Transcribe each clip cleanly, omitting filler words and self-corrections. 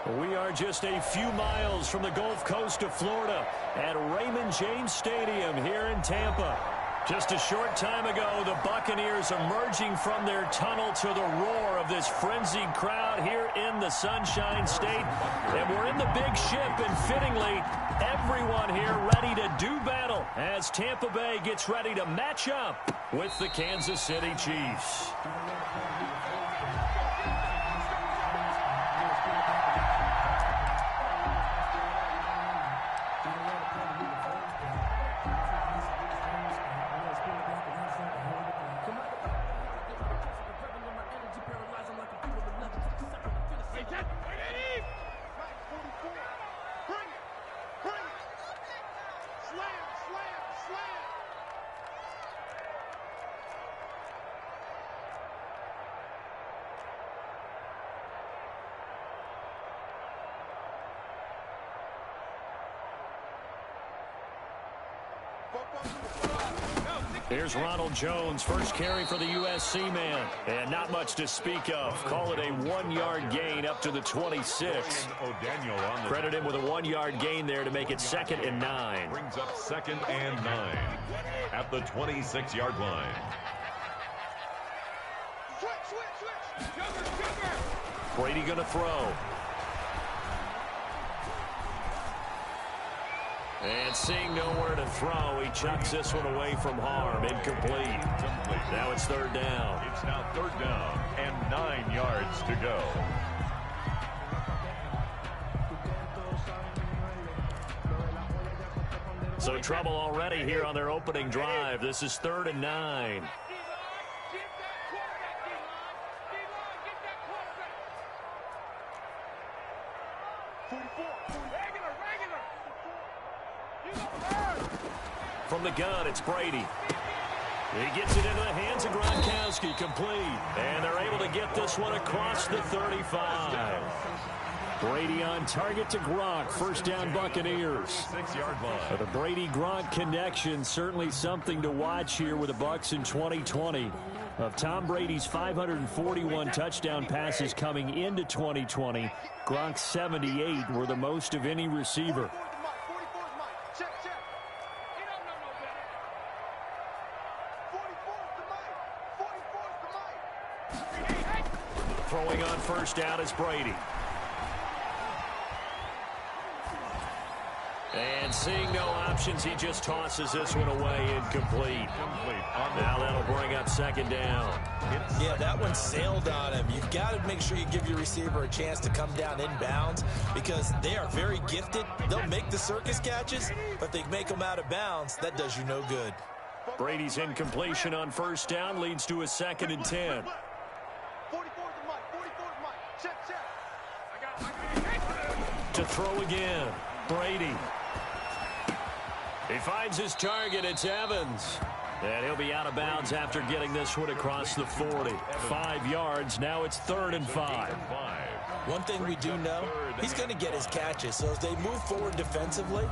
We are just a few miles from the Gulf Coast of Florida at Raymond James Stadium here in Tampa. Just a short time ago, the Buccaneers emerging from their tunnel to the roar of this frenzied crowd here in the Sunshine State. And we're in the big ship, and fittingly, everyone here ready to do battle as Tampa Bay gets ready to match up with the Kansas City Chiefs. Here's Ronald Jones, first carry for the USC man. And not much to speak of. Call it a 1-yard gain up to the 26. Credit him with a 1-yard gain there to make it 2nd and 9. Brings up 2nd and 9 at the 26-yard line. Brady going to throw. And seeing nowhere to throw, he chucks this one away from harm. Incomplete. Now it's 3rd down. It's now 3rd down and 9 yards to go. So trouble already here on their opening drive. This is 3rd and 9. From the gun, it's Brady. He gets it into the hands of Gronkowski, complete. And they're able to get this one across the 35. Brady on target to Gronk. 1st down, Buccaneers. 6-yard line. The Brady-Gronk connection, certainly something to watch here with the Bucs in 2020. Of Tom Brady's 541 touchdown passes coming into 2020, Gronk's 78 were the most of any receiver. Throwing on 1st down is Brady. And seeing no options, he just tosses this one away, incomplete. Now that'll bring up 2nd down. Yeah, that one sailed on him. You've got to make sure you give your receiver a chance to come down inbounds because they are very gifted. They'll make the circus catches, but if they make them out of bounds, that does you no good. Brady's incompletion on 1st down leads to a 2nd and 10. To throw again, Brady. He finds his target. It's Evans. And he'll be out of bounds after getting this one across the 40. 5 yards. Now it's 3rd and 5. One thing we do know, he's going to get his catches. So as they move forward defensively,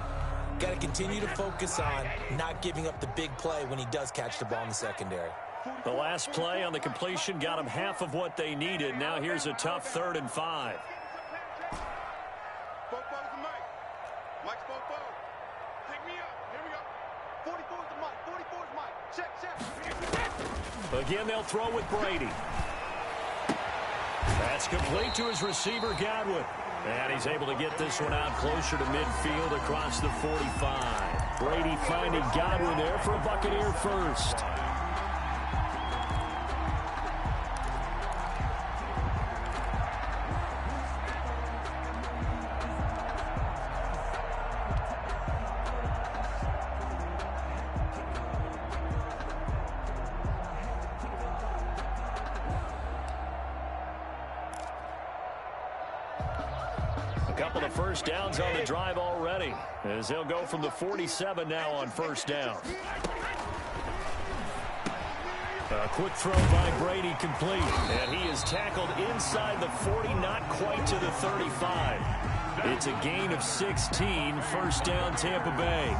got to continue to focus on not giving up the big play when he does catch the ball in the secondary. The last play on the completion got him half of what they needed. Now here's a tough 3rd and 5. Again, they'll throw with Brady. That's complete to his receiver, Gywu. And he's able to get this one out closer to midfield across the 45. Brady finding Gywu there for a Buccaneer first. A couple of 1st downs on the drive already, as they'll go from the 47 now on 1st down. A quick throw by Brady, complete. And he is tackled inside the 40, not quite to the 35. It's a gain of 16, 1st down Tampa Bay.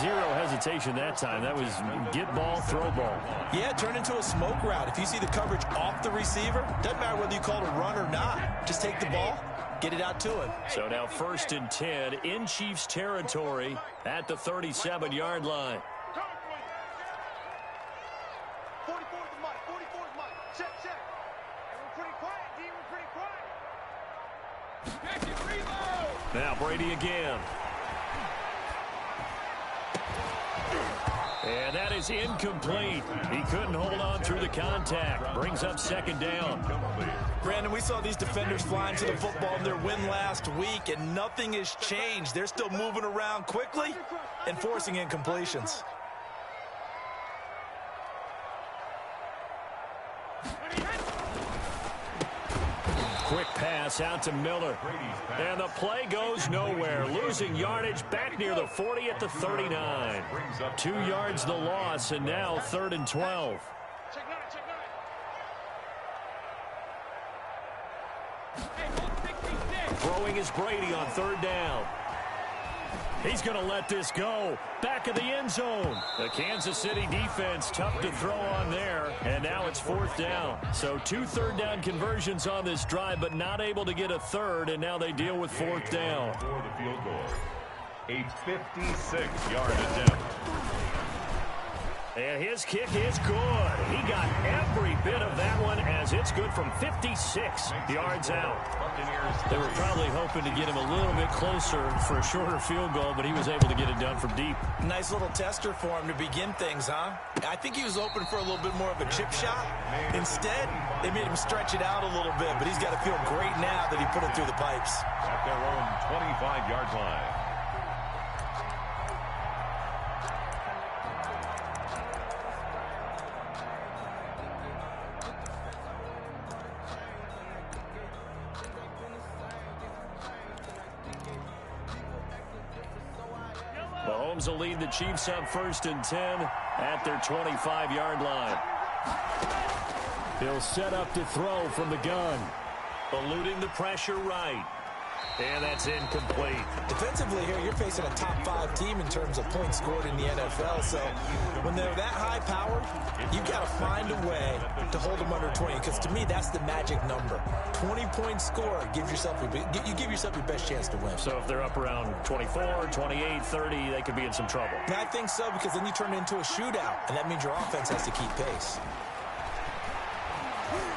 Zero hesitation that time. That was get ball, throw ball. Yeah, turn into a smoke route. If you see the coverage off the receiver, doesn't matter whether you call it a run or not. Just take the ball, get it out to him. So now 1st and 10 in Chiefs territory at the 37-yard line. 44 is Mike. 44 is Mike. Check. And we're pretty quiet, D. We're pretty quiet. Now Brady again. And that is incomplete. He couldn't hold on through the contact. Brings up 2nd down. Brandon, we saw these defenders flying to the football in their win last week, and nothing has changed. They're still moving around quickly and forcing incompletions. Quick pass out to Miller. And the play goes nowhere. Losing yardage back near the 40 at the 39. 2 yards the loss, and now 3rd and 12. Throwing is Brady on 3rd down. He's going to let this go. Back of the end zone. The Kansas City defense tough to throw on there. And now it's 4th down. So 2 third-down conversions on this drive, but not able to get a third, and now they deal with 4th down. For the field goal, a 56-yard attempt. And his kick is good. He got every bit of that one as it's good from 56 yards out. They were probably hoping to get him a little bit closer for a shorter field goal, but he was able to get it done from deep. Nice little tester for him to begin things, huh? I think he was open for a little bit more of a chip shot. Instead, they made him stretch it out a little bit, but he's got to feel great now that he put it through the pipes. At their own 25-yard line. Mahomes will lead the Chiefs up 1st and 10 at their 25-yard line. He'll set up to throw from the gun. Eluding the pressure right. And that's incomplete. Defensively here, you're facing a top 5 team in terms of points scored in the NFL. So when they're that high powered, you've got to find a way to hold them under 20. Because to me, that's the magic number. 20-point score, you give yourself your best chance to win. So if they're up around 24, 28, 30, they could be in some trouble. And I think so, because then you turn it into a shootout, and that means your offense has to keep pace.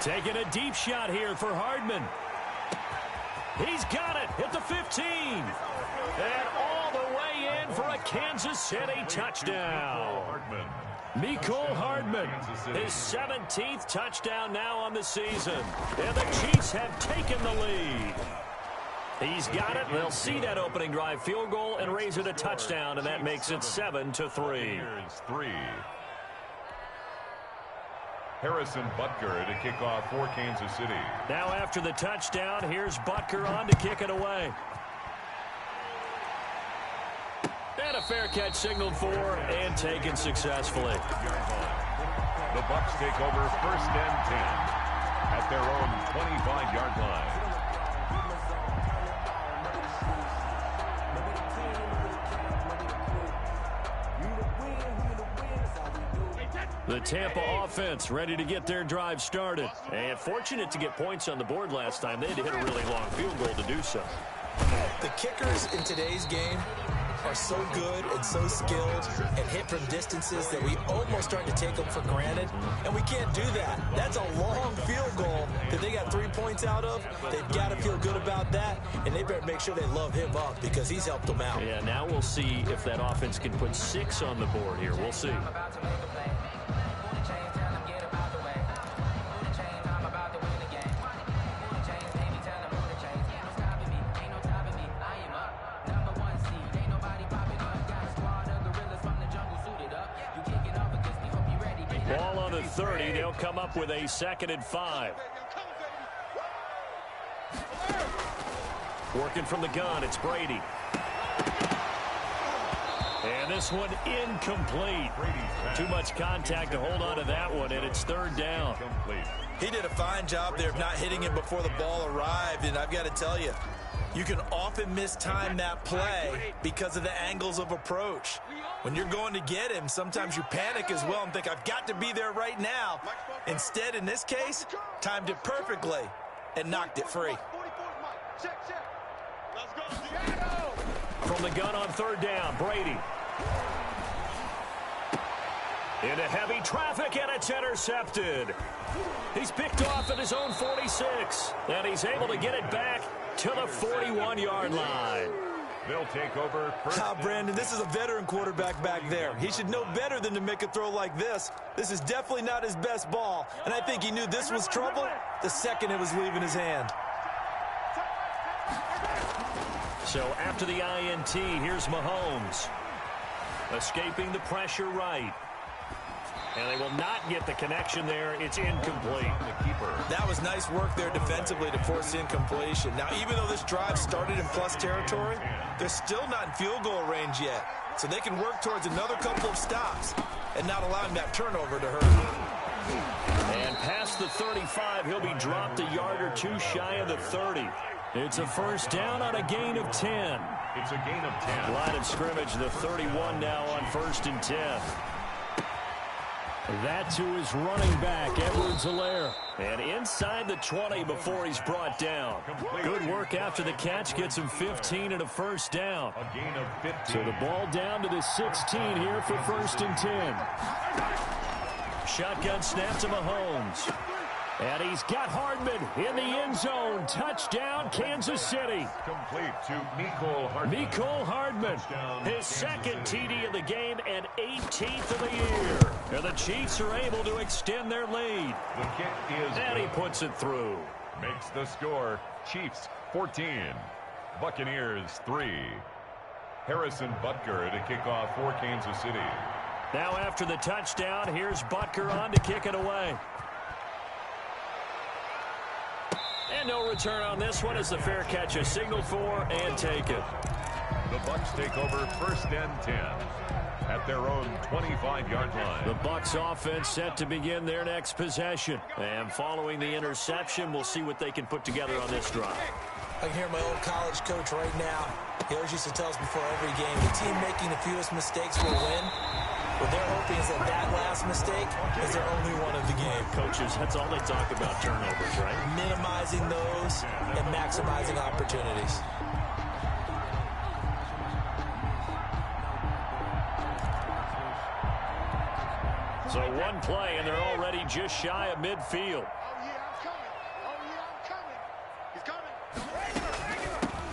Taking a deep shot here for Hardman. He's got it at the 15. And all the way in for a Kansas City touchdown. Mecole Hardman, his 17th touchdown now on the season. And the Chiefs have taken the lead. He's got it. They'll see that opening drive field goal and raise it a touchdown, and that makes it 7-3. Harrison Butker to kick off for Kansas City. Now after the touchdown, here's Butker on to kick it away. And a fair catch signaled for and taken successfully. The Bucs take over 1st and 10 at their own 25-yard line. The Tampa offense ready to get their drive started. And fortunate to get points on the board last time. They had to hit a really long field goal to do so. The kickers in today's game are so good and so skilled and hit from distances that we almost start to take them for granted. And we can't do that. That's a long field goal that they got 3 points out of. They've got to feel good about that. And they better make sure they love him up because he's helped them out. Yeah, now we'll see if that offense can put 6 on the board here. We'll see. Ball on the 30. They'll come up with a 2nd and 5. Working from the gun, it's Brady. And this one incomplete. Too much contact to hold on to that one, and it's 3rd down. He did a fine job there of not hitting him before the ball arrived, and I've got to tell you, you can often mistime that play because of the angles of approach. When you're going to get him, sometimes you panic as well and think, I've got to be there right now. Instead, in this case, timed it perfectly and knocked it free. Check. Let's go. Shadow. From the gun on third down, Brady. Into heavy traffic, and it's intercepted. He's picked off at his own 46, and he's able to get it back to the 41-yard line. They'll take over first. Brandon, this is a veteran quarterback back there. He should know better than to make a throw like this. This is definitely not his best ball, and I think he knew this was trouble the second it was leaving his hand. So after the INT, here's Mahomes. Escaping the pressure right. And they will not get the connection there. It's incomplete. The keeper. That was nice work there defensively to force incompletion. Now, even though this drive started in plus territory, they're still not in field goal range yet. So they can work towards another couple of stops and not allowing that turnover to hurt. And past the 35, he'll be dropped a yard or two shy of the 30. It's a first down on a gain of 10. It's a gain of 10. Line of scrimmage, the 31 now on 1st and 10. That to his running back, Edwards-Helaire. And inside the 20 before he's brought down. Good work after the catch. Gets him 15 and a first down. A gain of 15. So the ball down to the 16 here for 1st and 10. Shotgun snap to Mahomes. And he's got Hardman in the end zone. Touchdown, Kansas City. Complete to Mecole Hardman. His second TD of the game and 18th of the year. And the Chiefs are able to extend their lead. The kick is And he puts it through. Makes the score. Chiefs 14. Buccaneers 3. Harrison Butker to kick off for Kansas City. Now after the touchdown, here's Butker on to kick it away. And no return on this one as the fair catch is signaled for and taken. The Bucs take over 1st and 10 at their own 25-yard line. The Bucs offense set to begin their next possession. And following the interception, we'll see what they can put together on this drive. I can hear my old college coach right now. He always used to tell us before every game, the team making the fewest mistakes will win. What they're hoping is that last mistake is their only one of the game. Coaches, that's all they talk about, turnovers, right? Minimizing those and maximizing opportunities. So one play, and they're already just shy of midfield. He's coming.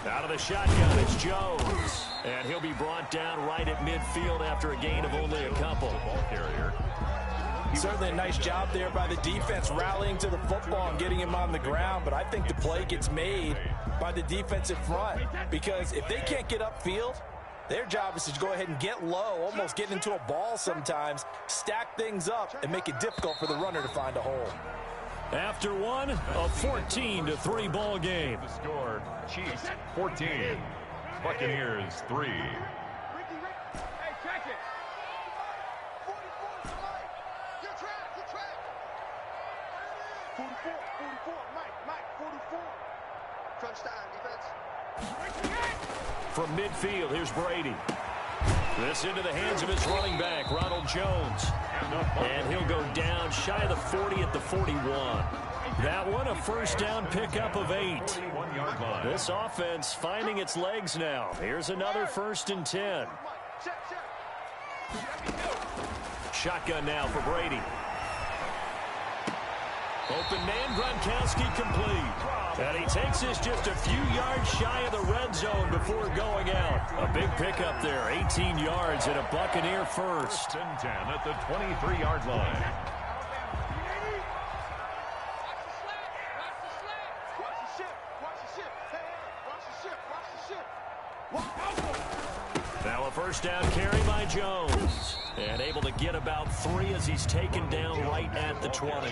Out of the shotgun, it's Jones. And he'll be brought down right at midfield after a gain of only a couple. Ball carrier. Certainly a nice job there by the defense rallying to the football and getting him on the ground, but I think the play gets made by the defensive front because if they can't get upfield, their job is to go ahead and get low, almost get into a ball sometimes, stack things up, and make it difficult for the runner to find a hole. After one, a 14-3 ball game. The score, Chiefs 14. Buccaneers 3. Hey, check it. 44 Mike. Good track. 44, Mike, 44. Touchdown, defense. From midfield, here's Brady. This into the hands of his running back, Ronald Jones. And he'll go down shy of the 40 at the 41. That one, a first down pickup of 8. This offense finding its legs now. Here's another 1st and 10. Shotgun now for Brady. Open man, Gronkowski complete. And he takes this just a few yards shy of the red zone before going out. A big pickup there, 18 yards and a Buccaneer first. 1st and 10 at the 23-yard line. Now a first down carry by Jones. And able to get about 3 as he's taken down right at the 20.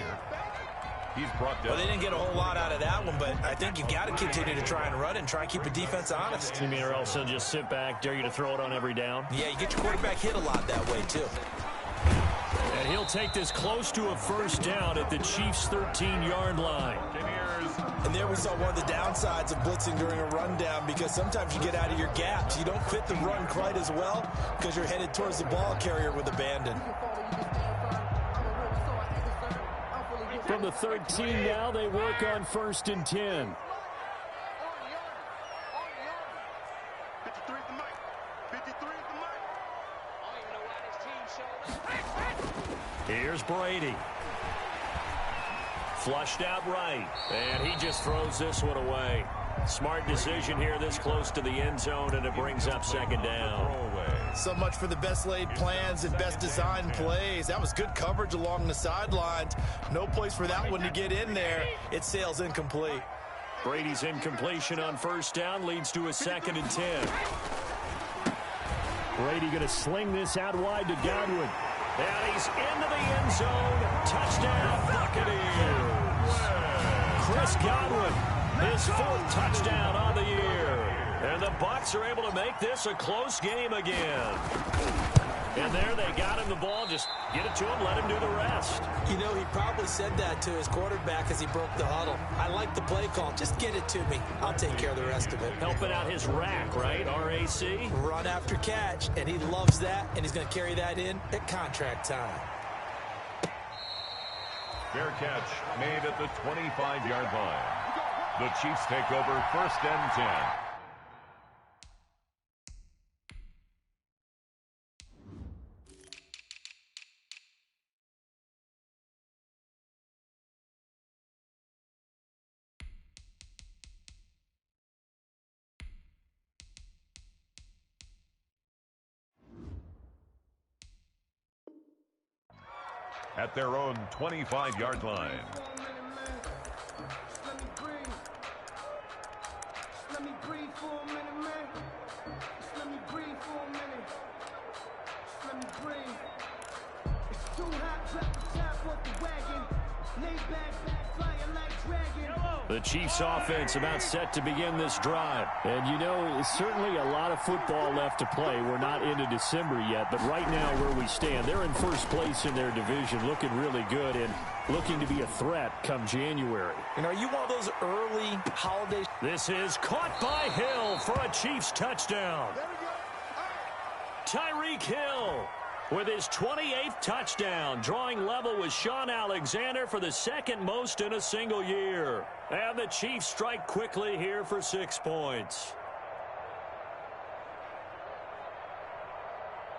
He's brought down. Well, they didn't get a whole lot out of that one, but I think you've got to continue to try and run and try and keep the defense honest. You mean or else they'll just sit back, dare you to throw it on every down? Yeah, you get your quarterback hit a lot that way, too. And he'll take this close to a first down at the Chiefs' 13-yard line. And there we saw one of the downsides of blitzing during a rundown because sometimes you get out of your gaps. You don't fit the run quite as well because you're headed towards the ball carrier with abandon. From the 13 now, they work on 1st and 10. Here's Brady. Flushed out right. And he just throws this one away. Smart decision here this close to the end zone, and it brings up second down. So much for the best laid plans and best designed plays. That was good coverage along the sidelines. No place for that one to get in there. It sails incomplete. Brady's incompletion on first down leads to a 2nd and 10. Brady going to sling this out wide to Godwin. And he's into the end zone. Touchdown, Buccaneers. Chris Godwin, his 4th touchdown on the year. And the Bucs are able to make this a close game again. And there they got him the ball. Just get it to him, let him do the rest. You know, he probably said that to his quarterback as he broke the huddle. I like the play call. Just get it to me. I'll take care of the rest of it. Helping out his rack, right? RAC? Run after catch, and he loves that, and he's going to carry that in at contract time. Fair catch made at the 25-yard line. The Chiefs take over 1st and 10. At their own 25-yard line. Let me breathe for a minute, man. Let me breathe for a minute. Let me breathe. It's too hot, drop the top off the wagon. Lay back, flying like dragon. The Chiefs offense about set to begin this drive. And you know, certainly a lot of football left to play. We're not into December yet, but right now where we stand, they're in first place in their division, looking really good and looking to be a threat come January. And are you one of those early holidays? This is caught by Hill for a Chiefs touchdown. Tyreek Hill with his 28th touchdown, drawing level with Sean Alexander for the 2nd most in a single year. And the Chiefs strike quickly here for 6 points.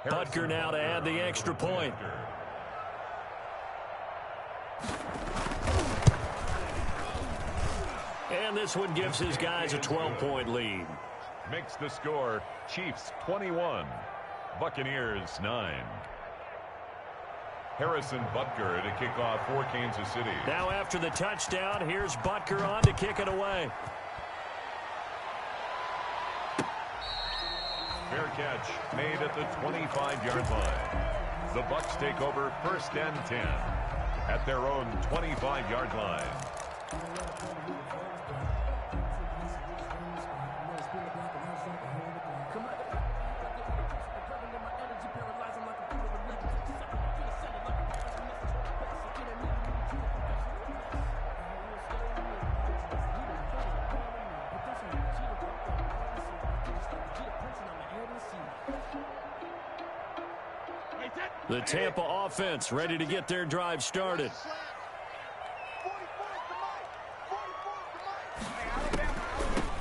Butker now to add the extra point. And this one gives his guys a 12-point lead. Makes the score Chiefs 21. Buccaneers 9. Harrison Butker to kick off for Kansas City. Now after the touchdown, here's Butker on to kick it away. Fair catch made at the 25-yard line. The Bucs take over 1st and 10 at their own 25-yard line. The Tampa offense ready to get their drive started.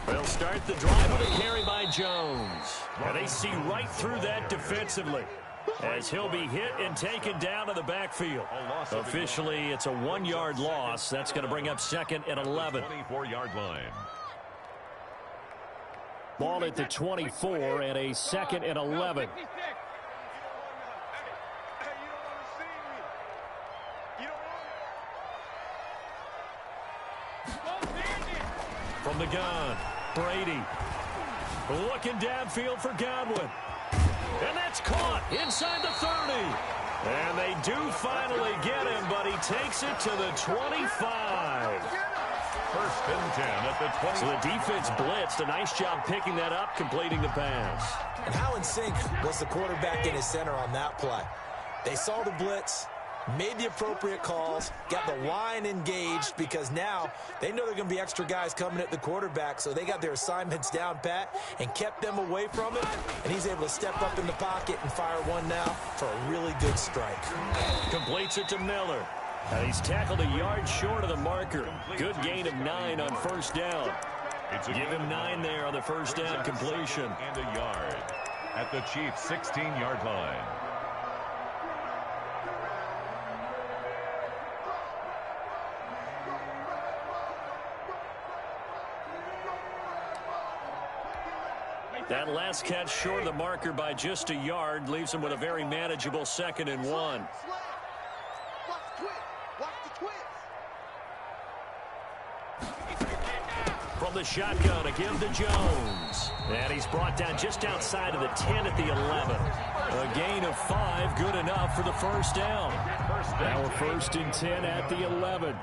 They'll start the drive with a carry by Jones. And they see right through that defensively as he'll be hit and taken down to the backfield. Officially, it's a 1-yard loss. That's going to bring up 2nd and 11. 24-yard line. Ball at the 24 and a 2nd and 11. From the gun, Brady looking downfield for Godwin. And that's caught inside the 30. And they do finally get him, but he takes it to the 25. 1st and 10 at the 20. So the defense blitzed. A nice job picking that up, completing the pass. And how in sync was the quarterback in his center on that play? They saw the blitz, made the appropriate calls, got the line engaged because now they know there are going to be extra guys coming at the quarterback, so they got their assignments down pat and kept them away from it, and he's able to step up in the pocket and fire one now for a really good strike. Completes it to Miller. He's tackled a yard short of the marker. Good gain of 9 on first down. Give him 9 there on the first down completion. And a yard at the Chiefs' 16-yard line. That last catch short of the marker by just a yard leaves him with a very manageable 2nd and 1. Watch the twist. Watch the twist. From the shotgun, a give to Jones. And he's brought down just outside of the 10 at the 11. A gain of 5, good enough for the first down. Now we're 1st and 10 at the 11.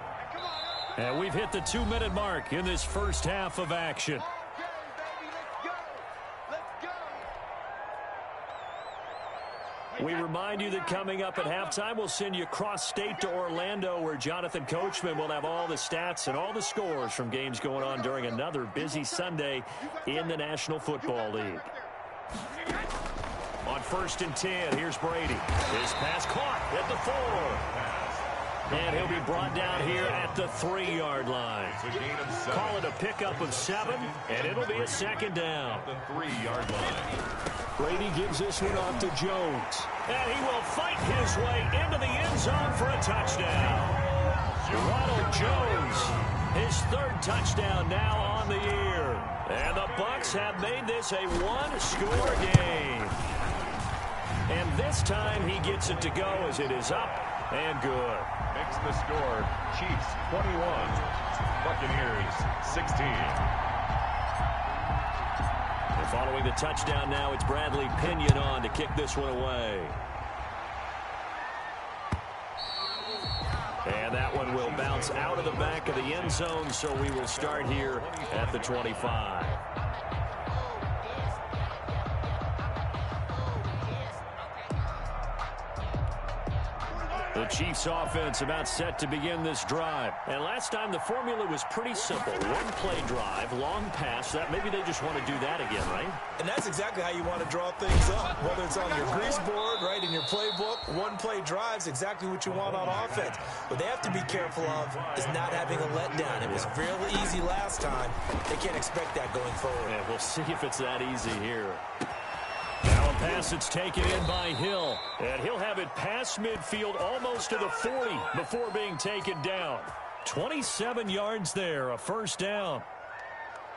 And we've hit the 2-minute mark in this first half of action. We remind you that coming up at halftime, we'll send you cross-state to Orlando, where Jonathan Coachman will have all the stats and all the scores from games going on during another busy Sunday in the National Football League. On 1st and 10, here's Brady. His pass caught at the 4. And he'll be brought down here at the 3-yard line. Call it a pickup of 7, and it'll be a 2nd down. The 3-yard line. Brady gives this one off to Jones. And he will fight his way into the end zone for a touchdown. Ronald Jones, his 3rd touchdown now on the year. And the Bucs have made this a 1-score game. And this time he gets it to go as it is up and good. Makes the score Chiefs 21, Buccaneers 16. And following the touchdown now, it's Bradley Pinion on to kick this one away. And that one will bounce out of the back of the end zone, so we will start here at the 25. The Chiefs offense about set to begin this drive. And last time the formula was pretty simple. 1-play drive, long pass. That maybe they just want to do that again, right? And that's exactly how you want to draw things up. Whether it's on your grease board, right, in your playbook, 1-play drive's exactly what you want on offense. What they have to be careful of is not having a letdown. It was fairly easy last time. They can't expect that going forward. Yeah, we'll see if it's that easy here. Now a pass that's taken in by Hill. And he'll have it past midfield almost to the 40 before being taken down. 27 yards there, a 1st down.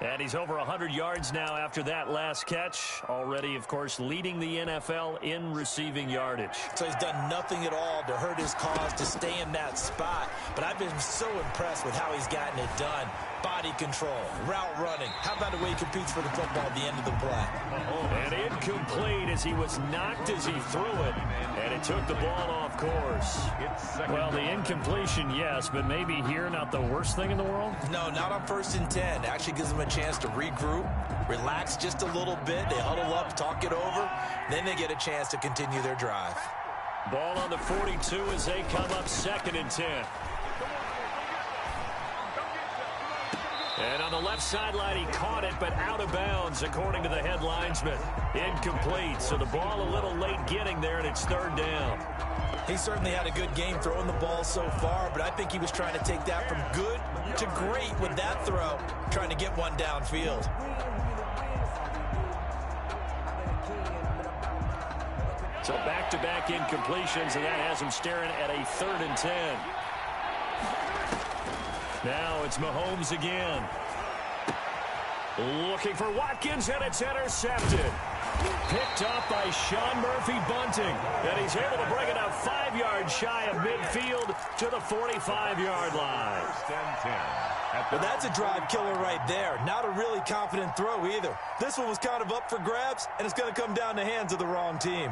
And he's over 100 yards now after that last catch. Already, of course, leading the NFL in receiving yardage. So he's done nothing at all to hurt his cause to stay in that spot. But I've been so impressed with how he's gotten it done. Body control, route running. How about the way he competes for the football at the end of the play? And incomplete as he was knocked as he threw it. And it took the ball off course. Well, the incompletion, yes, but maybe here not the worst thing in the world? No, not on 1st and 10. Actually gives them a chance to regroup, relax just a little bit. They huddle up, talk it over. Then they get a chance to continue their drive. Ball on the 42 as they come up 2nd and 10. And on the left sideline, he caught it, but out of bounds, according to the head linesman. Incomplete, so the ball a little late getting there, and it's 3rd down. He certainly had a good game throwing the ball so far, but I think he was trying to take that from good to great with that throw, trying to get one downfield. So back-to-back incompletions, and that has him staring at a 3rd and 10. Now it's Mahomes again. Looking for Watkins, and it's intercepted. Picked up by Sean Murphy-Bunting. And he's able to bring it up 5 yards shy of midfield to the 45-yard line. 1st and 10. Well, that's a drive killer right there. Not a really confident throw either. This one was kind of up for grabs, and it's going to come down the hands of the wrong team.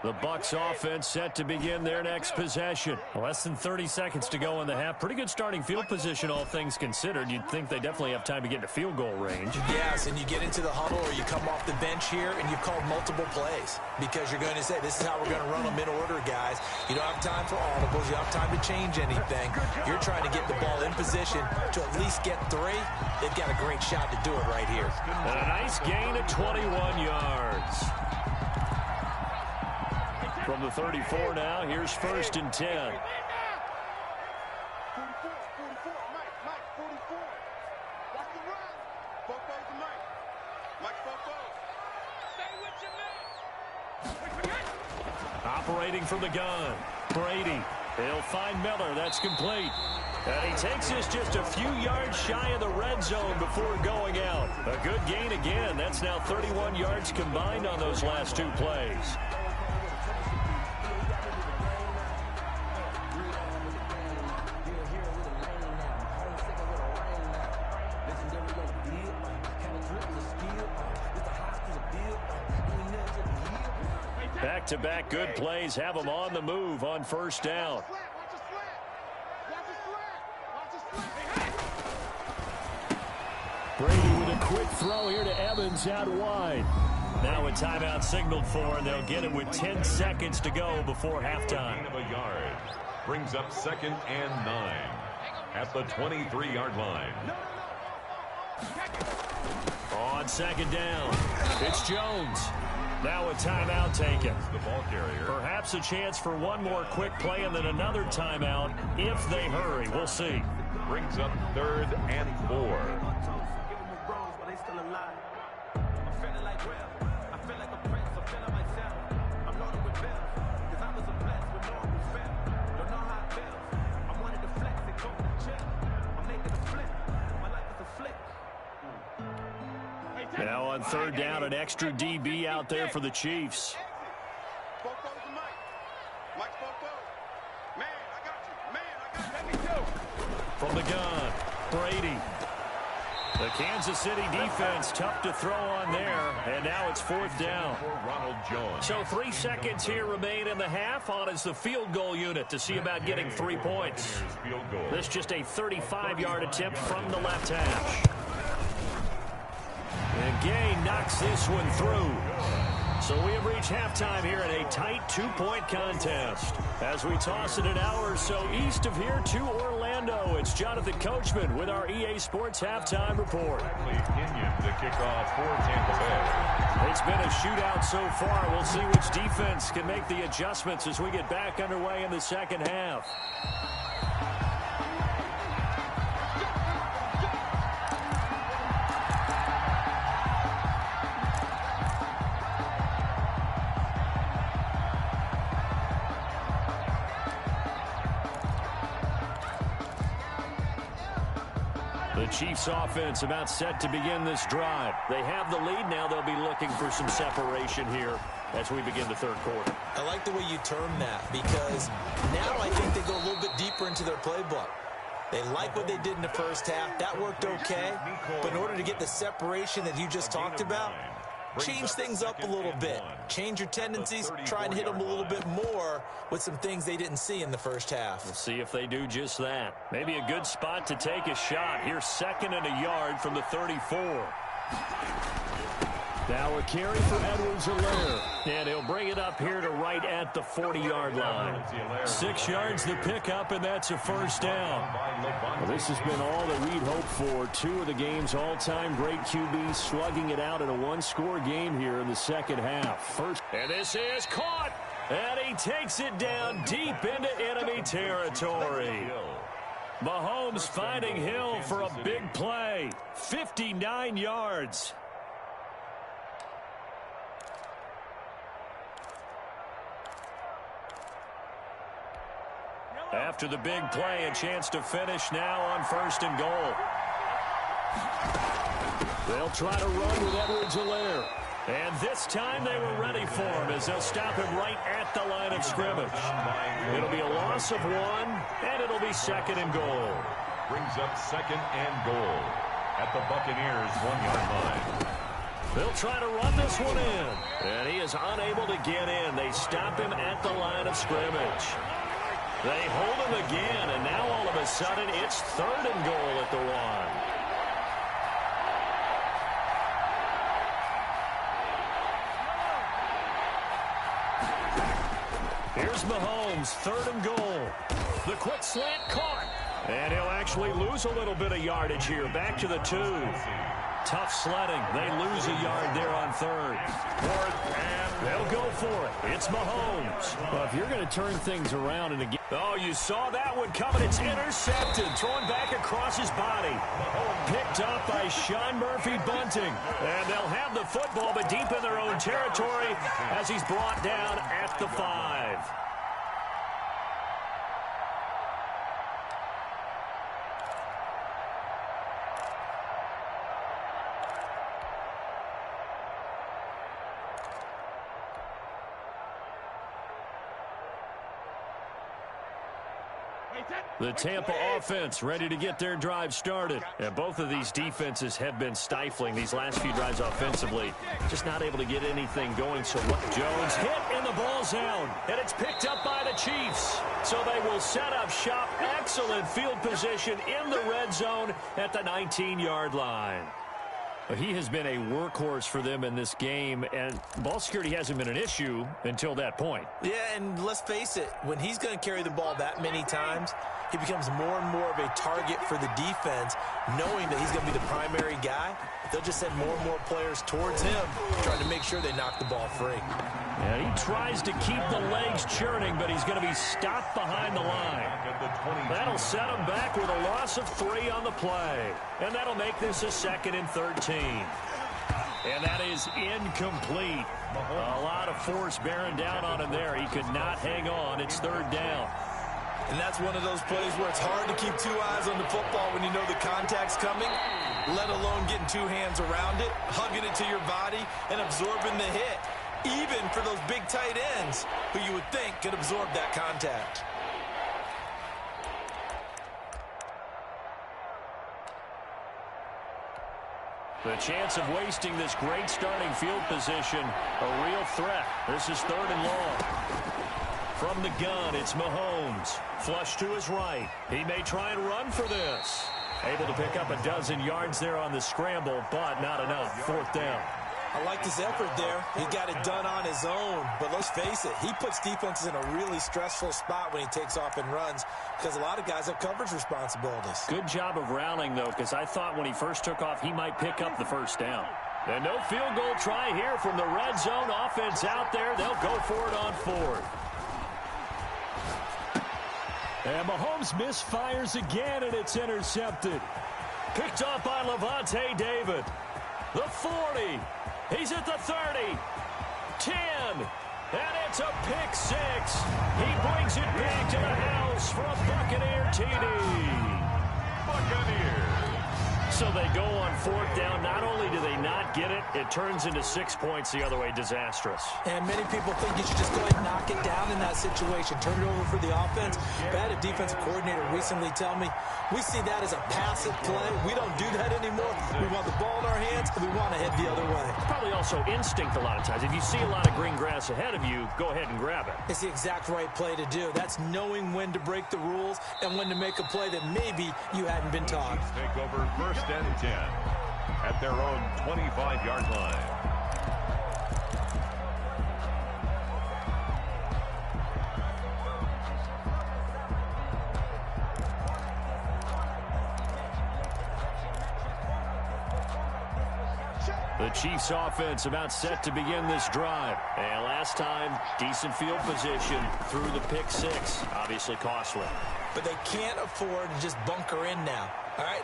The Bucs offense set to begin their next possession. Less than 30 seconds to go in the half. Pretty good starting field position, all things considered. You'd think they definitely have time to get into field goal range. Yes, and you get into the huddle or you come off the bench here and you've called multiple plays because you're going to say, this is how we're going to run them in order, guys. You don't have time for audibles. You don't have time to change anything. You're trying to get the ball in position to at least get 3. They've got a great shot to do it right here. And a nice gain of 21 yards. From the 34 now, here's 1st and 10. 44, 44, Mike, 44. Watch the run. Fofo's the Mike. Mike Fofo. Stay with your man. Operating from the gun. Brady He'll find Miller. That's complete. And he takes this just a few yards shy of the red zone before going out. A good gain again. That's now 31 yards combined on those last two plays. Back-to-back good plays have them on the move on first down. Brady with a quick throw here to Evans out wide. Now a timeout signaled for, and they'll get it with 10 seconds to go before halftime. Of a yard. Brings up 2nd and 9 at the 23-yard line. On second down, it's Jones. Now a timeout taken. The ball carrier. Perhaps a chance for one more quick play and then another timeout if they hurry. We'll see. Brings up 3rd and 4. Now on third down, an extra DB out there for the Chiefs. From the gun, Brady. The Kansas City defense tough to throw on there, and now it's 4th down. So 3 seconds here remain in the half. On is the field goal unit to see about getting 3 points. This just a 35-yard attempt from the left hash. And Gay knocks this one through. So we have reached halftime here in a tight 2-point contest. As we toss it an hour or so east of here to Orlando, it's Jonathan Coachman with our EA Sports Halftime Report. To kick off for Tampa Bay. It's been a shootout so far. We'll see which defense can make the adjustments as we get back underway in the second half. The Chiefs offense about set to begin this drive. They have the lead. Now they'll be looking for some separation here as we begin the third quarter. I like the way you term that because now I think they go a little bit deeper into their playbook. They like what they did in the first half. That worked okay. But in order to get the separation that you just talked about, change things up a little bit. Change your tendencies. Try and hit them a little bit more with some things they didn't see in the first half. We'll see if they do just that. Maybe a good spot to take a shot. Here's 2nd and a yard from the 34. Now a carry for Edwards-Helaire. And he'll bring it up here to right at the 40-yard line. 6 yards the pickup, and that's a first down. Well, this has been all that we'd hoped for. 2 of the game's all-time great QBs slugging it out in a one-score game here in the second half. And this is caught. And he takes it down deep into enemy territory. Mahomes finding Hill for a big play. 59 yards. After the big play, a chance to finish now on 1st and goal. They'll try to run with Edwards-Helaire. And this time they were ready for him as they'll stop him right at the line of scrimmage. It'll be a loss of 1, and it'll be 2nd and goal. Brings up 2nd and goal at the Buccaneers' 1-yard line. They'll try to run this one in. And he is unable to get in. They stop him at the line of scrimmage. They hold him again, and now all of a sudden it's 3rd and goal at the 1. Here's Mahomes, 3rd and goal. The quick slant caught. And he'll actually lose a little bit of yardage here. Back to the 2. Tough sledding. They lose a yard there on 3rd. 4th, and they'll go for it. It's Mahomes. Well, if you're going to turn things around in a game. Oh, you saw that one coming. It's intercepted. Thrown back across his body. Picked up by Sean Murphy-Bunting. And they'll have the football, but deep in their own territory as he's brought down at the 5. The Tampa offense ready to get their drive started. And both of these defenses have been stifling these last few drives offensively. Just not able to get anything going. So Jones hit and the ball's out. And it's picked up by the Chiefs. So they will set up shop. Excellent field position in the red zone at the 19-yard line. He has been a workhorse for them in this game, and ball security hasn't been an issue until that point. Yeah, and let's face it, when he's going to carry the ball that many times, he becomes more and more of a target for the defense, knowing that he's going to be the primary guy. They'll just send more and more players towards him, trying to make sure they knock the ball free. And he tries to keep the legs churning, but he's going to be stopped behind the line. That'll set him back with a loss of 3 on the play. And that'll make this a 2nd and 13. And that is incomplete. A lot of force bearing down on him there. He could not hang on. It's 3rd down. And that's one of those plays where it's hard to keep 2 eyes on the football when you know the contact's coming, let alone getting 2 hands around it, hugging it to your body, and absorbing the hit, even for those big tight ends who you would think could absorb that contact. The chance of wasting this great starting field position, a real threat. This is 3rd and long. From the gun, it's Mahomes. Flush to his right. He may try and run for this. Able to pick up a dozen yards there on the scramble, but not enough. 4th down. I like this effort there. He got it done on his own. But let's face it, he puts defenses in a really stressful spot when he takes off and runs because a lot of guys have coverage responsibilities. Good job of rallying, though, because I thought when he first took off, he might pick up the 1st down. And no field goal try here from the red zone offense out there. They'll go for it on 4th. And Mahomes misfires again, and it's intercepted. Picked off by Levante David. The 40. He's at the 30. 10. And it's a pick 6. He brings it back to the house for a Buccaneer TD. Buccaneers. So they go on 4th down. Not only do they not get it, it turns into 6 points the other way. Disastrous. And many people think you should just go ahead and knock it down in that situation. Turn it over for the offense. But I had a defensive coordinator recently tell me, we see that as a passive play. We don't do that anymore. We want the ball in our hands, and we want to head the other way. Probably also instinct a lot of times. If you see a lot of green grass ahead of you, go ahead and grab it. It's the exact right play to do. That's knowing when to break the rules and when to make a play that maybe you hadn't been taught. Take over 1st and 10 at their own 25-yard line. The Chiefs offense about set to begin this drive. And last time, decent field position through the pick 6. Obviously costly. But they can't afford to just bunker in now. All right,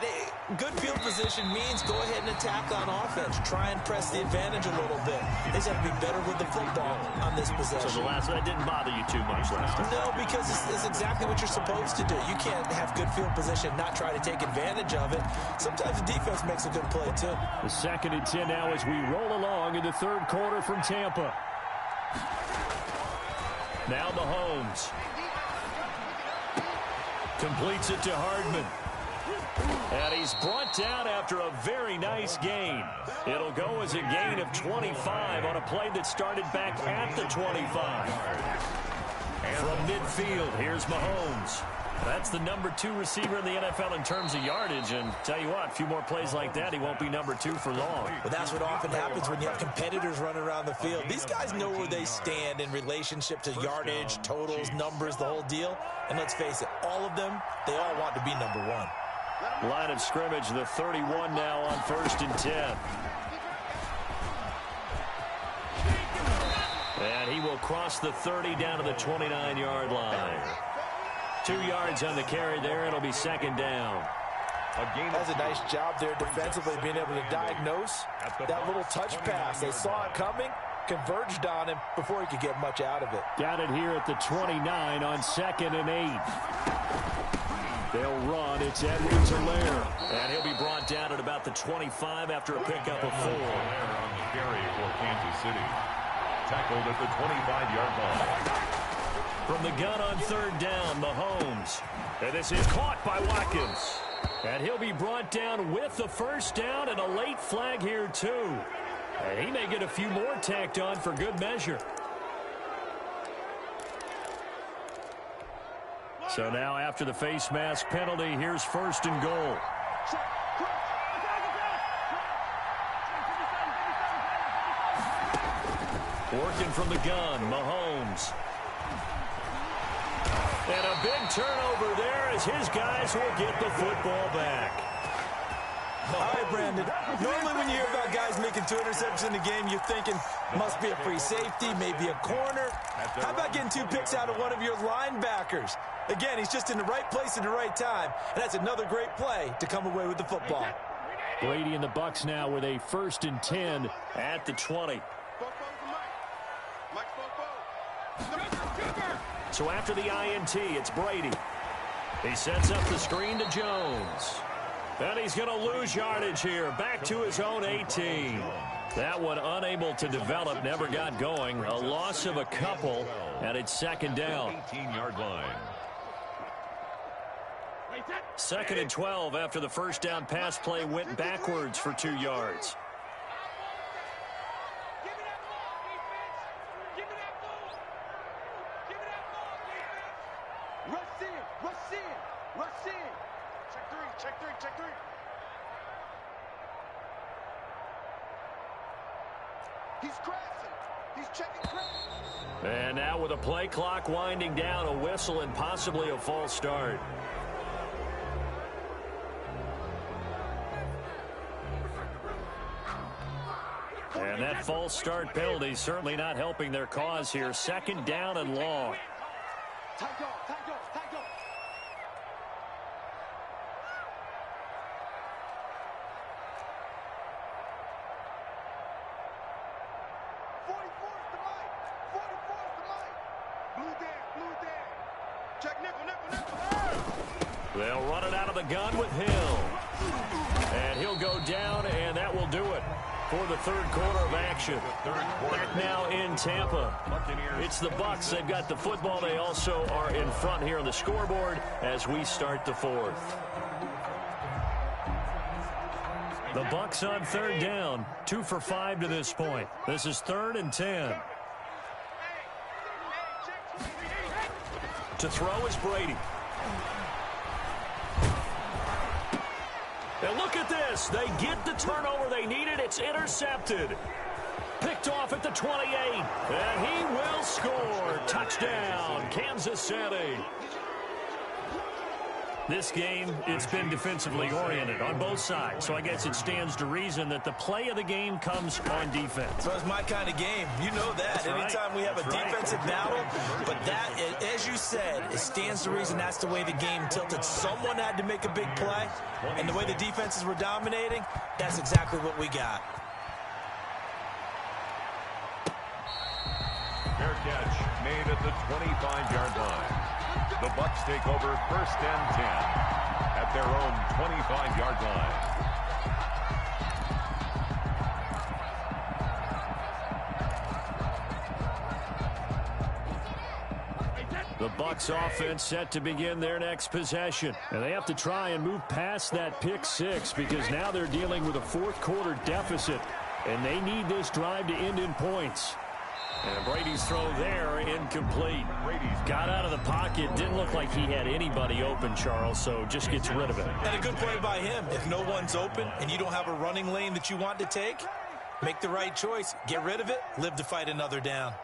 good field position means go ahead and attack on offense. Try and press the advantage a little bit. They just have to be better with the football on this possession. So that didn't bother you too much last time? No, because it's exactly what you're supposed to do. You can't have good field position, not try to take advantage of it. Sometimes the defense makes a good play, too. The 2nd and 10 now as we roll along in the 3rd quarter from Tampa. Now Mahomes. Completes it to Hardman. And he's brought down after a very nice gain. It'll go as a gain of 25 on a play that started back at the 25. From midfield, here's Mahomes. That's the number 2 receiver in the NFL in terms of yardage. And tell you what, a few more plays like that, he won't be number 2 for long. But that's what often happens when you have competitors running around the field. These guys know where they stand in relationship to yardage, totals, numbers, the whole deal. And let's face it, all of them, they all want to be number 1. Line of scrimmage, the 31 now on 1st and 10. And he will cross the 30 down to the 29-yard line. 2 yards on the carry there. It'll be 2nd down. That's a nice job there defensively, being able to diagnose that little touch pass. They saw it coming, converged on him before he could get much out of it. Got it here at the 29 on 2nd and 8. They'll run. It's Edwards-Helaire. And he'll be brought down at about the 25 after a pickup of 4. On the carry for Kansas City. Tackled at the 25-yard line. From the gun on third down, Mahomes. And this is caught by Watkins. And he'll be brought down with the first down and a late flag here, too. And he may get a few more tacked on for good measure. So now after the face mask penalty, here's first and goal. Working from the gun, Mahomes. And a big turnover there as his guys will get the football back. All right, Brandon. Normally when you hear about guys making 2 interceptions in a game, you're thinking must be a free safety, maybe a corner. How about getting 2 picks out of one of your linebackers? Again, he's just in the right place at the right time, and that's another great play to come away with the football. Brady and the Bucs now with a 1st and 10 at the 20. So after the INT, it's Brady. He sets up the screen to Jones. And he's going to lose yardage here. Back to his own 18. That one unable to develop, never got going. A loss of a couple, and it's second down. 18-yard line. 2nd and 12 after the first down pass play went backwards for 2 yards. Check three. He's crashing. He's checking crash. And now with a play clock winding down, a whistle and possibly a false start. And that false start penalty certainly not helping their cause here. 2nd down and long. Tight go. 44's the mic. Blue down. Check nickel. They'll run it out of the gun with Hill. And he'll go down, and that will do it for the third quarter of action. Back now in Tampa. It's the Bucs. They've got the football. They also are in front here on the scoreboard as we start the 4th. The Bucs on third down. 2 for 5 to this point. This is 3rd and 10. To throw is Brady. And look at this. They get the turnover they needed. It's intercepted. Picked off at the 28. And he will score. Touchdown, Kansas City. This game, it's been defensively oriented on both sides. So I guess it stands to reason that the play of the game comes on defense. So it's my kind of game. You know that. Anytime we have a defensive battle. But that, as you said, it stands to reason that's the way the game tilted. Someone had to make a big play. And the way the defenses were dominating, that's exactly what we got. Fair catch made at the 25-yard line. The Bucs take over 1st and 10 at their own 25-yard line. The Bucs offense set to begin their next possession. And they have to try and move past that pick 6 because now they're dealing with a 4th quarter deficit. And they need this drive to end in points. And Brady's throw there, incomplete. Got out of the pocket. Didn't look like he had anybody open, Charles, so just gets rid of it. And a good play by him. If no one's open and you don't have a running lane that you want to take, make the right choice. Get rid of it. Live to fight another down.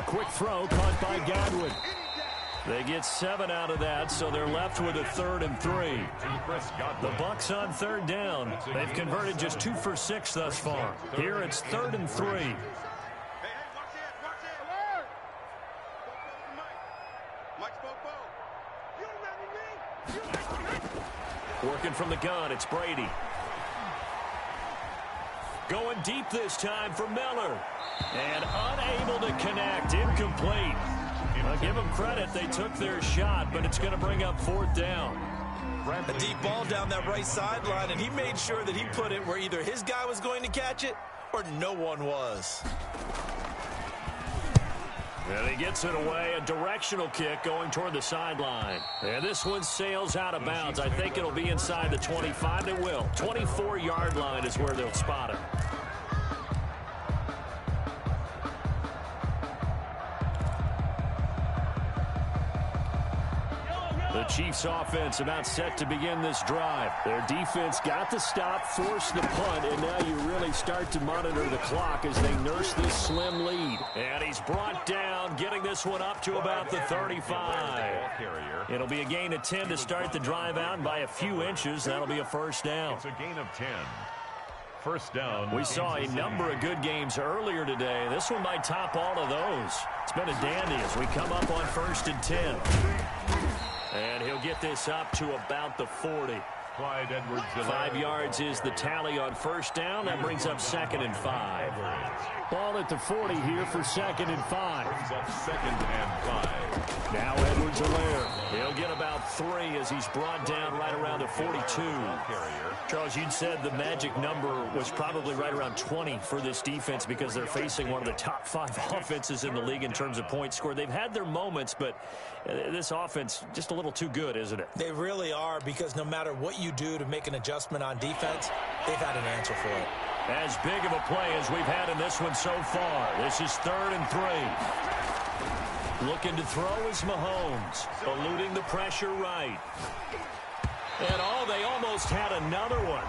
Quick throw caught by Gywu. They get 7 out of that, so they're left with a 3rd and 3. The Bucs on third down. They've converted just 2 for 6 thus far. Here it's 3rd and 3. Working from the gun, it's Brady. Going deep this time for Miller. And unable to connect, incomplete. I'll give them credit, they took their shot, but it's going to bring up 4th down. A deep ball down that right sideline, and he made sure that he put it where either his guy was going to catch it or no one was. And he gets it away, a directional kick going toward the sideline. And this one sails out of bounds. I think it'll be inside the 25. It will. 24-yard line is where they'll spot it. The Chiefs offense about set to begin this drive. Their defense got the stop, forced the punt, and now you really start to monitor the clock as they nurse this slim lead. And he's brought down, getting this one up to about the 35. It'll be a gain of 10 to start the drive out, and by a few inches, that'll be a first down. It's a gain of 10. First down. We saw a number of good games earlier today. This one might top all of those. It's been a dandy as we come up on 1st and 10. And he'll get this up to about the 40. Clyde Edwards. 5 yards is the tally on first down. That brings up 2nd and 5. Ball at the 40 here for 2nd and 5. Brings up 2nd and 5. Now Edwards-Helaire. He'll get about 3 as he's brought down right around the 42. Charles, you'd said the magic number was probably right around 20 for this defense because they're facing one of the top 5 offenses in the league in terms of points scored. They've had their moments, but this offense just a little too good, isn't it? They really are, because no matter what you do to make an adjustment on defense, they've had an answer for it. As big of a play as we've had in this one so far. This is 3rd and 3. Looking to throw is Mahomes, eluding the pressure right. And they almost had another one.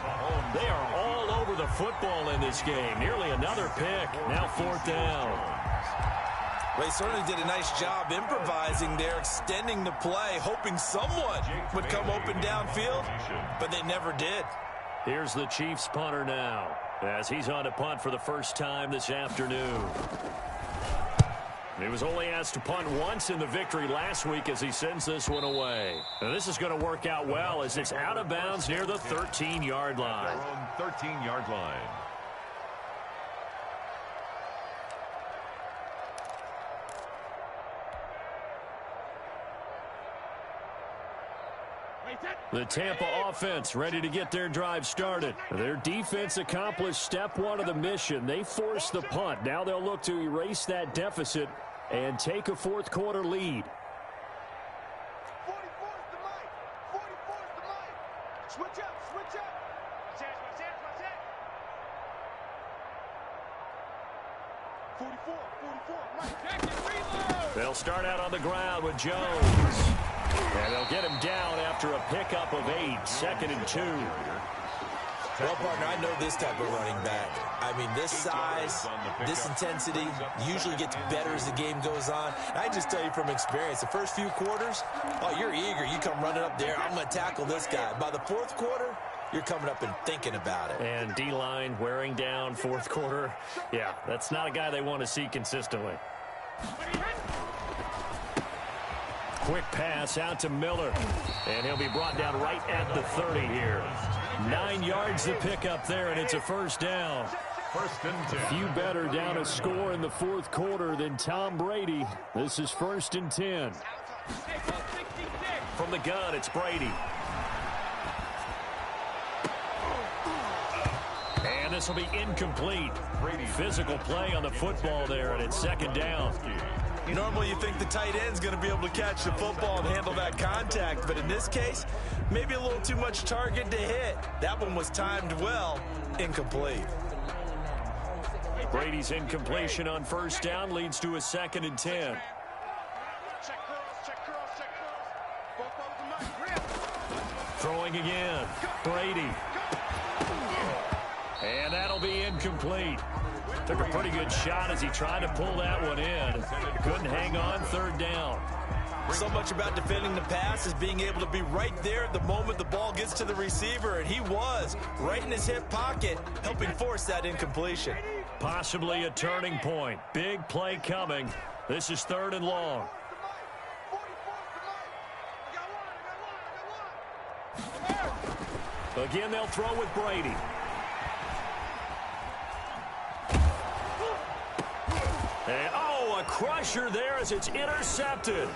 They are all over the football in this game. Nearly another pick. Now 4th down. They certainly did a nice job improvising there, extending the play, hoping someone would come open downfield, but they never did. Here's the Chiefs punter now, as he's on to punt for the first time this afternoon. He was only asked to punt once in the victory last week as he sends this one away. Now this is going to work out well as it's out of bounds near the 13-yard line. Their own 13-yard line. The Tampa offense ready to get their drive started. Their defense accomplished step 1 of the mission. They forced the punt. Now they'll look to erase that deficit and take a 4th quarter lead. 44's the mic. 44's the mic. Switch up, switch up. Watch it, 44, Mike. They'll start out on the ground with Jones. And they'll get him down after a pickup of 8. 2nd and 2. Well, partner, I know this type of running back. I mean, this size, this intensity usually gets better as the game goes on. And I just tell you from experience, the first few quarters, you're eager. You come running up there, I'm going to tackle this guy. By the 4th quarter, you're coming up and thinking about it. And D-line wearing down 4th quarter. Yeah, that's not a guy they want to see consistently. Quick pass out to Miller. And he'll be brought down right at the 30 here. 9 yards to pick up there, and it's a first down. 1st and 10. Few better down a score in the 4th quarter than Tom Brady. This is 1st and 10. From the gun, it's Brady. And this will be incomplete. Physical play on the football there, and it's 2nd down. Normally you think the tight end's going to be able to catch the football and handle that contact, but in this case, maybe a little too much target to hit. That one was timed well, incomplete. Brady's incompletion on 1st down leads to a 2nd and 10. Check curls, check curls, check curls. 44's the mic. Throwing again. Brady. And that'll be incomplete. Took a pretty good shot as he tried to pull that one in. Couldn't hang on. 3rd down. So much about defending the pass is being able to be right there at the moment the ball gets to the receiver, and he was right in his hip pocket, helping force that incompletion. Possibly a turning point. Big play coming. This is 3rd and long. Again, they'll throw with Brady. And, a crusher there as it's intercepted.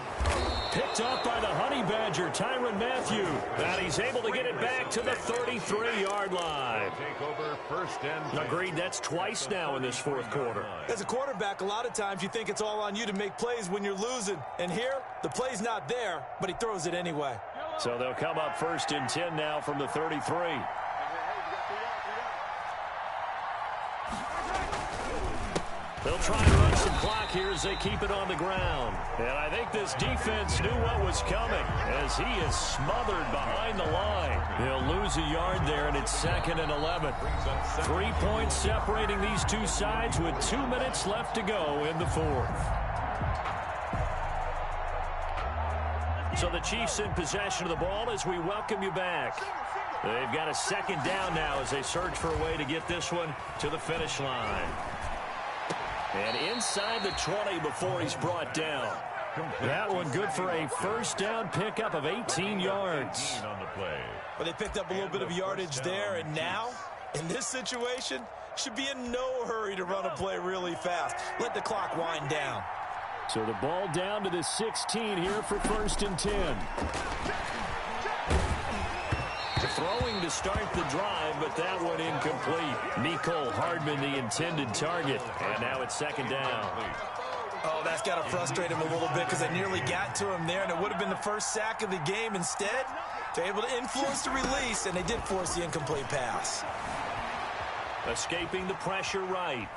Picked up by the Honey Badger, Tyrann Mathieu. And he's able to get it back to the 33-yard line. Take over first and 10. Agreed, that's twice now in this fourth quarter. As a quarterback, a lot of times you think it's all on you to make plays when you're losing. And here, the play's not there, but he throws it anyway. So they'll come up first and 10 now from the 33. They'll try and run some clock here as they keep it on the ground. And I think this defense knew what was coming as he is smothered behind the line. He'll lose a yard there, and it's 2nd and 11. 3 points separating these two sides with 2 minutes left to go in the fourth. So the Chiefs in possession of the ball as we welcome you back. They've got a second down now as they search for a way to get this one to the finish line. And inside the 20 before he's brought down. That one good for a first down pickup of 18 yards. But they picked up a little bit of yardage there, and now, in this situation, should be in no hurry to run a play really fast. Let the clock wind down. So the ball down to the 16 here for first and 10. Throwing to start the drive, but that one incomplete. Mecole Hardman, the intended target. And now it's second down. Oh, that's got to frustrate him a little bit because they nearly got to him there, and it would have been the first sack of the game. Instead, they're able to influence the release, and they did force the incomplete pass. Escaping the pressure right.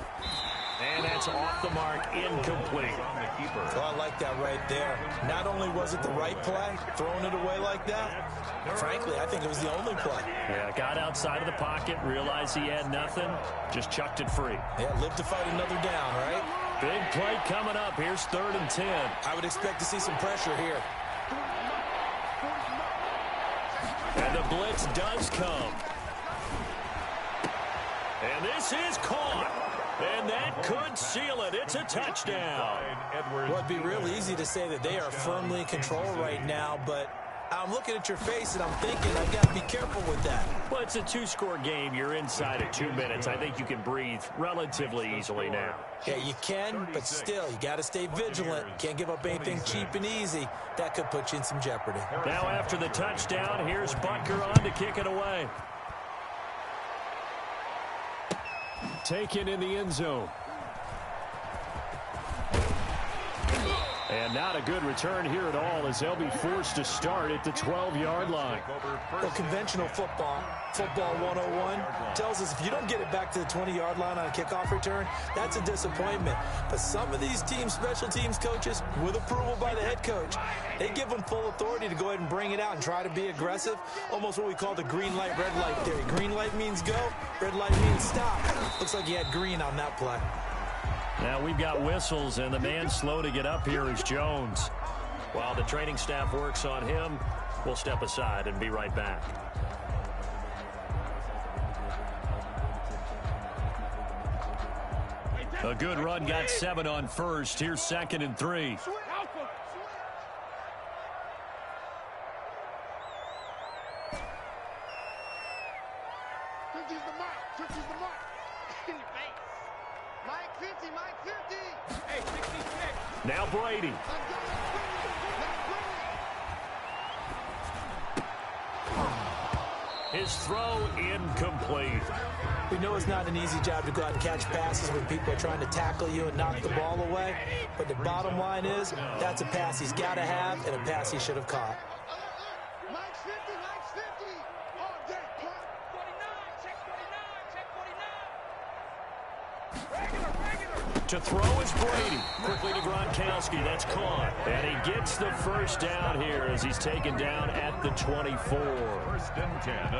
And that's off the mark, incomplete. Oh, I like that right there. Not only was it the right play, throwing it away like that, frankly, I think it was the only play. Yeah, got outside of the pocket, realized he had nothing, just chucked it free. Yeah, live to fight another down, right? Big play coming up. Here's 3rd and 10. I would expect to see some pressure here. And the blitz does come. And this is caught. And that could seal it. It's a touchdown. Well, it'd be real easy to say that they are firmly in control right now, but I'm looking at your face and I'm thinking I've got to be careful with that. Well, it's a 2-score game. You're inside of 2 minutes. I think you can breathe relatively easily now. Yeah, you can, but still, you got to stay vigilant. Can't give up anything cheap and easy. That could put you in some jeopardy. Now after the touchdown, here's Butker on to kick it away. Taken in the end zone. And not a good return here at all as they'll be forced to start at the 12-yard line. Well, conventional football 101, tells us if you don't get it back to the 20-yard line on a kickoff return, that's a disappointment. But some of these teams, special teams coaches, with approval by the head coach, they give them full authority to go ahead and bring it out and try to be aggressive, almost what we call the green light, red light theory. Green light means go, red light means stop. Looks like he had green on that play. Now we've got whistles, and the man slow to get up here is Jones. While the training staff works on him, we'll step aside and be right back. A good run, got 7 on first. Here's 2nd and 3. Now Brady. His throw incomplete. We know it's not an easy job to go out and catch passes when people are trying to tackle you and knock the ball away. But the bottom line is, that's a pass he's got to have and a pass he should have caught. To throw is Brady. Quickly to Gronkowski. That's caught. And he gets the first down here as he's taken down at the 24.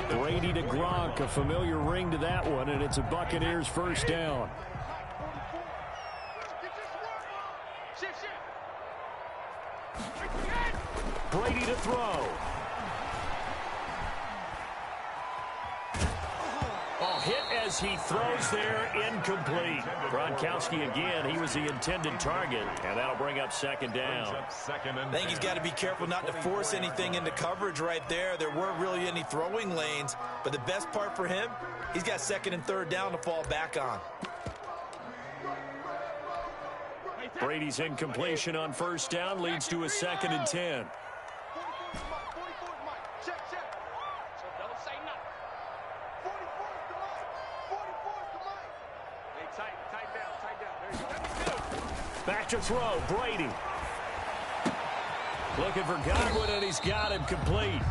Brady to Gronk. A familiar ring to that one, and it's a Buccaneers first down. Brady to throw. Hit as he throws there, incomplete. Gronkowski again, he was the intended target, and that'll bring up 2nd down. I think he's got to be careful not to force anything into coverage right there. There weren't really any throwing lanes, but the best part for him, he's got 2nd and 3rd down to fall back on. Brady's incompletion on first down leads to a 2nd and 10. 44 is Mike. Check. So don't say nothing. 44 is the Mike. 44 is the Mike. Hey, tight down. There you go. Back to throw, Brady. Looking for Godwin, and he's got him complete.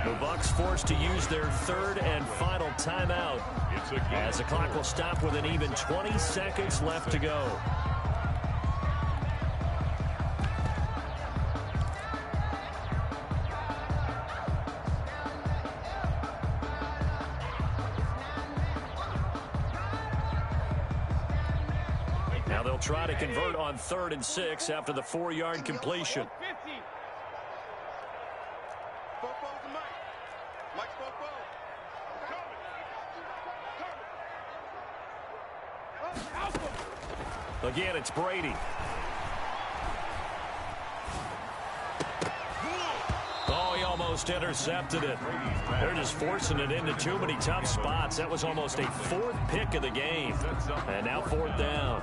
The Bucs forced to use their 3rd and final timeout as the clock will stop with an even 20 seconds left to go. Now they'll try to convert on 3rd and 6 after the 4-yard completion. Again, it's Brady. Oh, he almost intercepted it. They're just forcing it into too many tough spots. That was almost a 4th pick of the game. And now 4th down.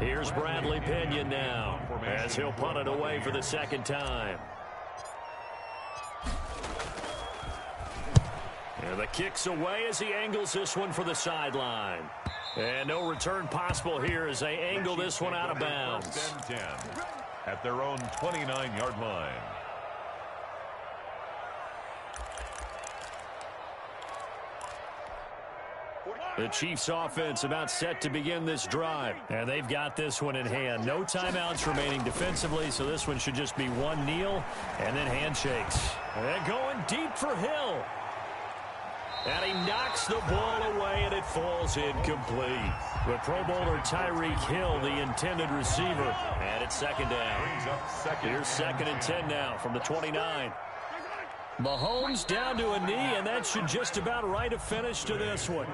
Here's Bradley Pinion now as he'll punt it away for the 2nd time. And the kick's away as he angles this one for the sideline. And no return possible here as they angle this one out of bounds. 1st and 10 at their own 29-yard line. The Chiefs offense about set to begin this drive. And they've got this one in hand. No timeouts remaining defensively, so this one should just be one kneel and then handshakes. And going deep for Hill. And he knocks the ball away, and it falls incomplete. The Pro Bowler Tyreek Hill, the intended receiver. And it's 2nd down. Here's 2nd and 10 now from the 29. Mahomes down to a knee, and that should just about write a finish to this one.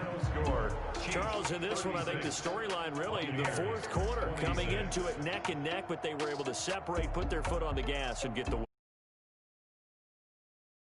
Charles, in this one, I think the storyline really, the 4th quarter, coming into it neck and neck, but they were able to separate, put their foot on the gas, and get the win.